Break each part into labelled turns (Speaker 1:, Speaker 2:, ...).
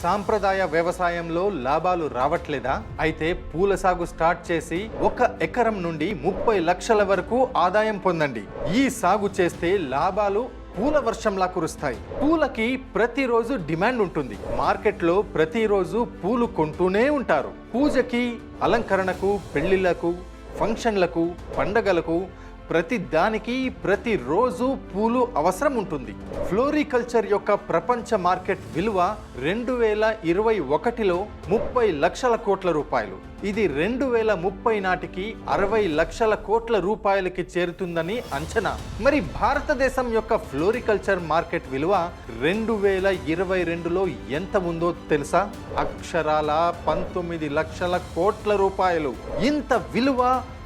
Speaker 1: సాంప్రదాయ వ్యవసాయంలో లాభాలు రావట్లేదా? అయితే పూల సాగు స్టార్ట్ చేసి 1 ఎకరం నుండి 30 లక్షల వరకు ఆదాయం పొందండి. ఈ సాగు చేస్తే లాభాలు పూల వర్షంలా కురుస్తాయి. పూలకి ప్రతిరోజు డిమాండ్ ఉంటుంది. మార్కెట్లో ప్రతిరోజు పూలు కొంటూనే ఉంటారు. పూజకి, అలంకరణకు, పెళ్లిళ్లకు, ఫంక్షన్లకు, పండగలకు ప్రతి దానికి ప్రతిరోజు పూలు అవసరం ఉంటుంది. ఫ్లోరికల్చర్ యొక్క ప్రపంచ మార్కెట్ విలువ 2021లో 30 లక్షల కోట్ల రూపాయలు. ఇది 2030 నాటికి 60 లక్షల కోట్ల రూపాయలకి చేరుతుందని అంచనా. మరి భారతదేశం యొక్క ఫ్లోరికల్చర్ మార్కెట్ విలువ 2022లో ఎంత ఉందో తెలుసా? అక్షరాల 19 లక్షల కోట్ల రూపాయలు. ఇంత విలువ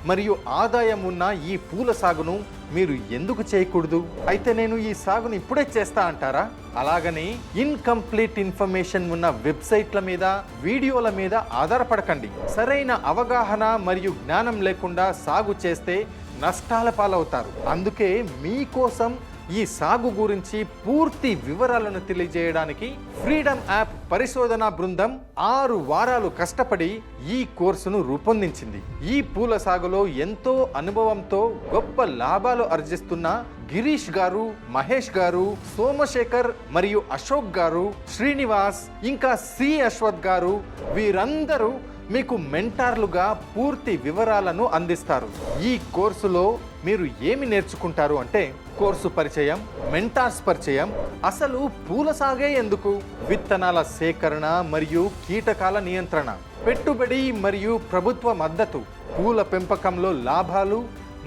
Speaker 1: మరియు ఆదాయం ఉన్న ఈ పూల సాగును మీరు ఎందుకు చేయకూడదు? అయితే నేను ఈ సాగును ఇప్పుడే చేస్తా అంటారా? అలాగని ఇన్కంప్లీట్ ఇన్ఫర్మేషన్ ఉన్న వెబ్సైట్ల మీద, వీడియోల మీద ఆధారపడకండి. సరైన అవగాహన మరియు జ్ఞానం లేకుండా సాగు చేస్తే నష్టాల పాలవుతారు. అందుకే మీకోసం ఈ సాగు గురించి పూర్తి వివరాలను తెలియజేయడానికి ఫ్రీడమ్ యాప్ పరిశోధనా బృందం 6 వారాలు కష్టపడి ఈ కోర్సును రూపొందించింది. ఈ పూల సాగులో ఎంతో అనుభవంతో గొప్ప లాభాలు ఆర్జిస్తున్న గిరీష్ గారు, మహేష్ గారు, సోమశేఖర్ మరియు అశోక్ గారు, శ్రీనివాస్ ఇంకా సి అశ్వత్ గారు, వీరందరూ మీకు మెంటార్లుగా పూర్తి వివరాలను అందిస్తారు. ఈ కోర్సులో మీరు ఏమి నేర్చుకుంటారు అంటే కోర్సు పరిచయం, మెంటార్స్ పరిచయం, అసలు పూల సాగే ఎందుకు, విత్తనాల సేకరణ మరియు కీటకాల నియంత్రణ, పెట్టుబడి మరియు ప్రభుత్వ మద్దతు, పూల పెంపకంలో లాభాలు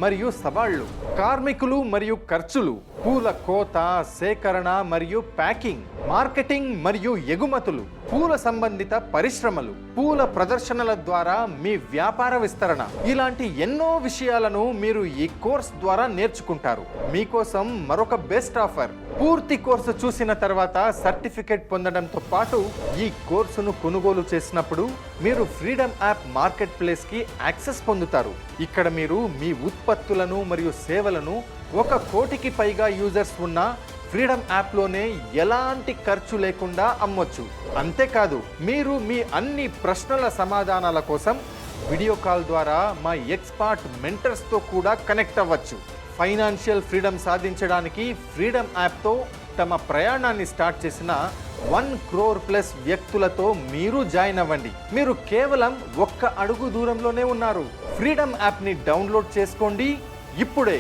Speaker 1: మరియు సవాళ్లు, కార్మికులు మరియు ఖర్చులు, పూల కోత, సేకరణ మరియు ప్యాకింగ్, మార్కెటింగ్ మరియు ఎగుమతులు, పూల సంబంధిత పరిశ్రమలు, పూల ప్రదర్శనల ద్వారా మీ వ్యాపార విస్తరణ, ఇలాంటి ఎన్నో విషయాలను మీరు ఈ కోర్స్ ద్వారా నేర్చుకుంటారు. మీకోసం మరొక బెస్ట్ ఆఫర్. పూర్తి కోర్సు చూసిన తర్వాత సర్టిఫికేట్ పొందడంతో పాటు ఈ కోర్సును కొనుగోలు చేసినప్పుడు మీరు ఫ్రీడమ్ యాప్ మార్కెట్ ప్లేస్ కి యాక్సెస్ పొందుతారు. ఇక్కడ మీరు మీ ఉత్పత్తులను మరియు సేవలను 1 కోటికి పైగా యూజర్స్ ఉన్న ఫ్రీడమ్ యాప్లోనే ఎలాంటి ఖర్చు లేకుండా అమ్మొచ్చు. అంతేకాదు, మీరు మీ అన్ని ప్రశ్నల సమాధానాల కోసం వీడియో కాల్ ద్వారా మా ఎక్స్పర్ట్ మెంటర్స్తో కూడా కనెక్ట్ అవ్వచ్చు. ఫైనాన్షియల్ ఫ్రీడమ్ సాధించడానికి ఫ్రీడమ్ యాప్తో తమ ప్రయాణాన్ని స్టార్ట్ చేసిన 1 crore ప్లస్ వ్యక్తులతో మీరు జాయిన్ అవ్వండి. మీరు కేవలం 1 అడుగు దూరంలోనే ఉన్నారు. ఫ్రీడమ్ యాప్ని డౌన్లోడ్ చేసుకోండి ఇప్పుడే.